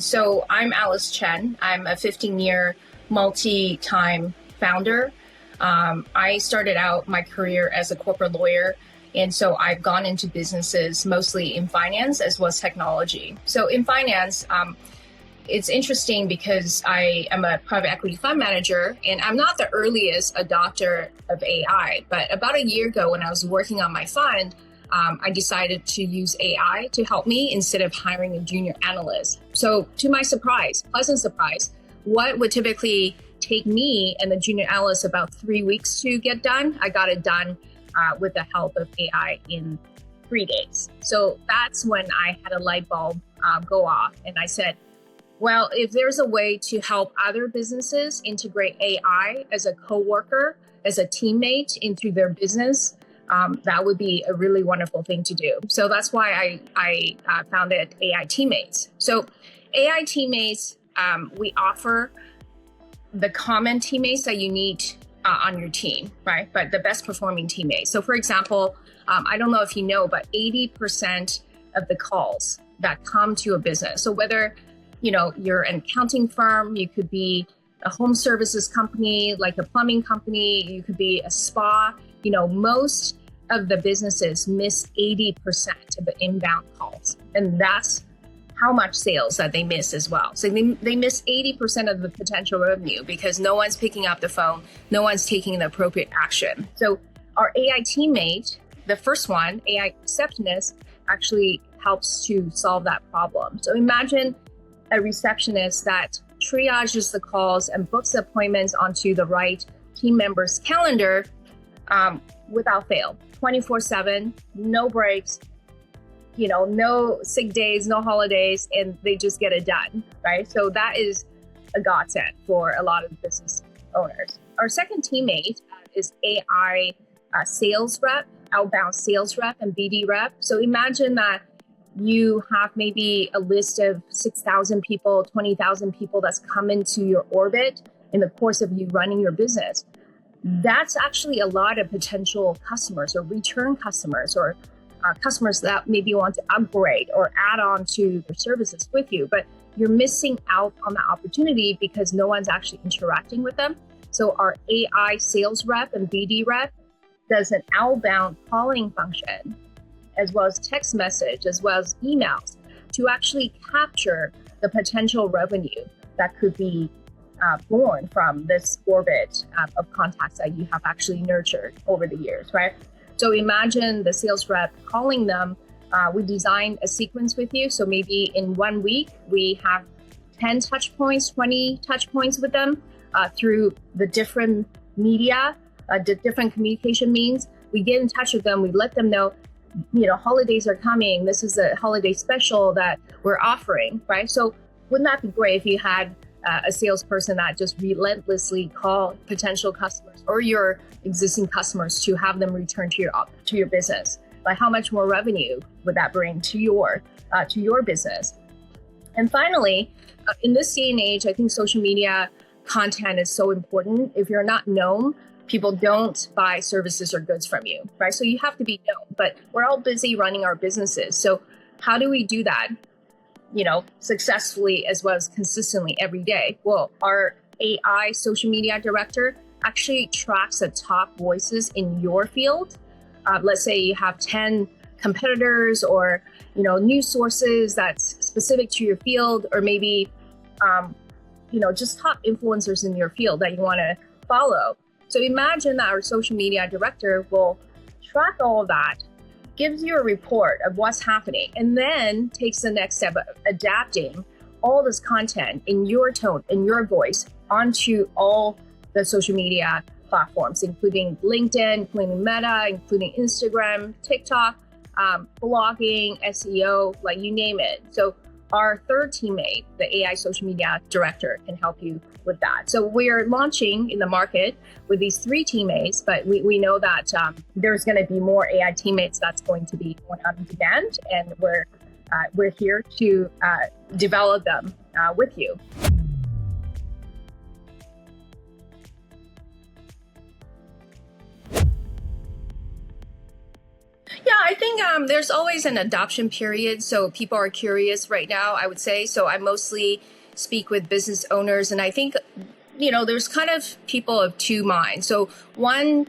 So I'm Chen. I'm a 15-year multi-time founder. I started out my career as a corporate lawyer, and so I've gone into businesses mostly in finance as well as technology. So in finance, it's interesting because I am a private equity fund manager, and I'm not the earliest adopter of AI, but about a year ago when I was working on my fund, I decided to use AI to help me instead of hiring a junior analyst. So to my surprise, pleasant surprise, what would typically take me and the junior analyst about 3 weeks to get done, I got it done with the help of AI in 3 days. So that's when I had a light bulb go off, and I said, well, if there's a way to help other businesses integrate AI as a coworker, as a teammate into their business, that would be a really wonderful thing to do. So that's why I founded AI Teammates. So AI Teammates, we offer the common teammates that you need on your team, right? But the best performing teammates. So for example, I don't know if you know, but 80% of the calls that come to a business, so whether you're an accounting firm, you could be a home services company, like a plumbing company, you could be a spa, most of the businesses miss 80% of the inbound calls. And that's how much sales that they miss as well. So they miss 80% of the potential revenue because no one's picking up the phone, no one's taking the appropriate action. So our AI teammate, the first one, AI receptionist, actually helps to solve that problem. So imagine a receptionist that triages the calls and books appointments onto the right team member's calendar without fail, 24/7, no breaks, no sick days, no holidays, and they just get it done, right? So that is a godsend for a lot of business owners. Our second teammate is AI sales rep, outbound sales rep, and BD rep. So imagine that you have maybe a list of 6,000 people, 20,000 people that's come into your orbit in the course of you running your business. That's actually a lot of potential customers or return customers or customers that maybe want to upgrade or add on to their services with you, but you're missing out on the opportunity because no one's actually interacting with them. So our AI sales rep and BD rep does an outbound calling function, as well as text message, as well as emails, to actually capture the potential revenue that could be born from this orbit of contacts that you have actually nurtured over the years, right? So imagine the sales rep calling them. We designed a sequence with you. So maybe in 1 week, we have 10 touch points, 20 touch points with them through the different media, the different communication means. We get in touch with them. We let them know, holidays are coming. This is a holiday special that we're offering, right? So wouldn't that be great if you had a salesperson that just relentlessly call potential customers or your existing customers to have them return to your business? Like, how much more revenue would that bring to your business? And finally, in this day and age, I think social media content is so important. If you're not known, people don't buy services or goods from you, right? So you have to be known, but we're all busy running our businesses. So how do we do that, successfully as well as consistently every day? Well, our AI social media director actually tracks the top voices in your field. Let's say you have 10 competitors or, news sources that's specific to your field, or maybe, just top influencers in your field that you want to follow. So imagine that our social media director will track all of that, gives you a report of what's happening, and then takes the next step of adapting all this content in your tone, in your voice, onto all the social media platforms, including LinkedIn, including Meta, including Instagram, TikTok, blogging, SEO, like you name it. So our third teammate, the AI social media director, can help you with that. So we're launching in the market with these 3 teammates, but we know that there's going to be more AI teammates that's going to be going on demand, and we're here to develop them with you. Yeah, I think there's always an adoption period. So people are curious right now, I would say. So I mostly speak with business owners. And I think, there's kind of people of two minds. So one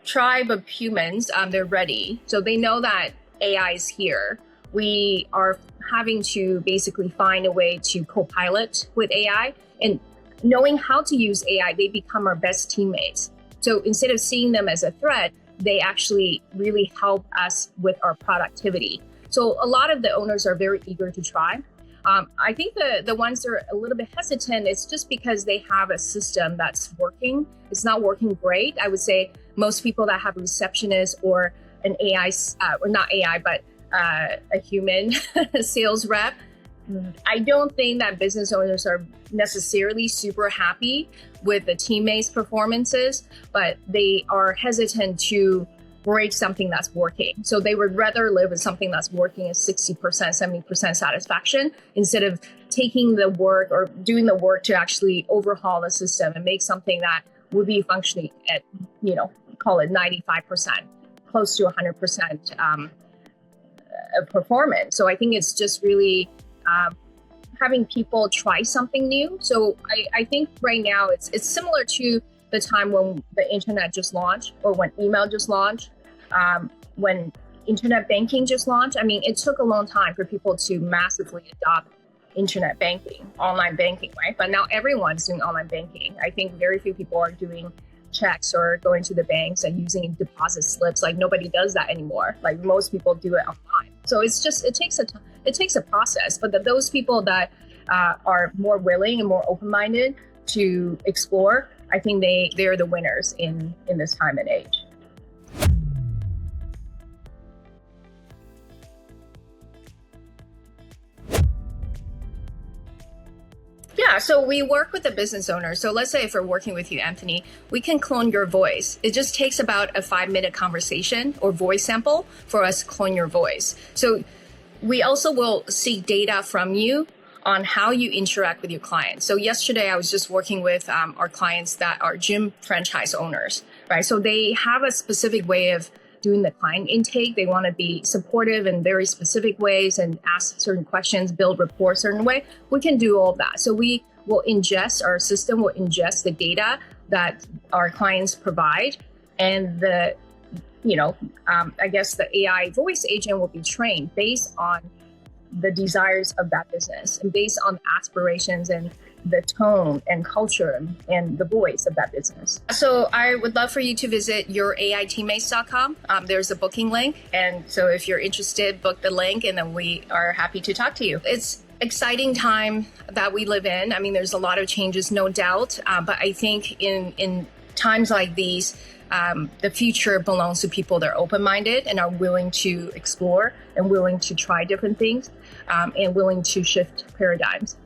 tribe of humans, they're ready. So they know that AI is here. We are having to basically find a way to co-pilot with AI, and knowing how to use AI, they become our best teammates. So instead of seeing them as a threat, they actually really help us with our productivity. So a lot of the owners are very eager to try. I think the ones that are a little bit hesitant, it's just because they have a system that's working. It's not working great. I would say most people that have a receptionist or an AI, or not AI, but a human sales rep, I don't think that business owners are necessarily super happy with the teammates' performances, but they are hesitant to break something that's working. So they would rather live with something that's working at 60%, 70% satisfaction instead of taking the work or doing the work to actually overhaul the system and make something that would be functioning at, call it 95%, close to 100% of performance. So I think it's just really having people try something new. So I think right now it's similar to the time when the internet just launched or when email just launched, when internet banking just launched. I mean, it took a long time for people to massively adopt internet banking, online banking, right? But now everyone's doing online banking. I think very few people are doing checks or going to the banks and using deposit slips. Like nobody does that anymore. Like most people do it online. So it takes a process. But those people that are more willing and more open-minded to explore, I think they're the winners in this time and age. Yeah, so we work with the business owner. So let's say if we're working with you, Anthony, we can clone your voice. It just takes about a 5-minute conversation or voice sample for us to clone your voice. So we also will seek data from you on how you interact with your clients. So yesterday I was just working with our clients that are gym franchise owners, right? So they have a specific way of doing the client intake. They want to be supportive in very specific ways and ask certain questions, build rapport a certain way. We can do all of that. So our system will ingest the data that our clients provide, and I guess the AI voice agent will be trained based on the desires of that business and based on aspirations and the tone and culture and the voice of that business. So I would love for you to visit youraiteammates.com. There's a booking link. And so if you're interested, book the link and then we are happy to talk to you. It's exciting time that we live in. I mean, there's a lot of changes, no doubt. But I think in times like these, the future belongs to people that are open-minded and are willing to explore and willing to try different things and willing to shift paradigms.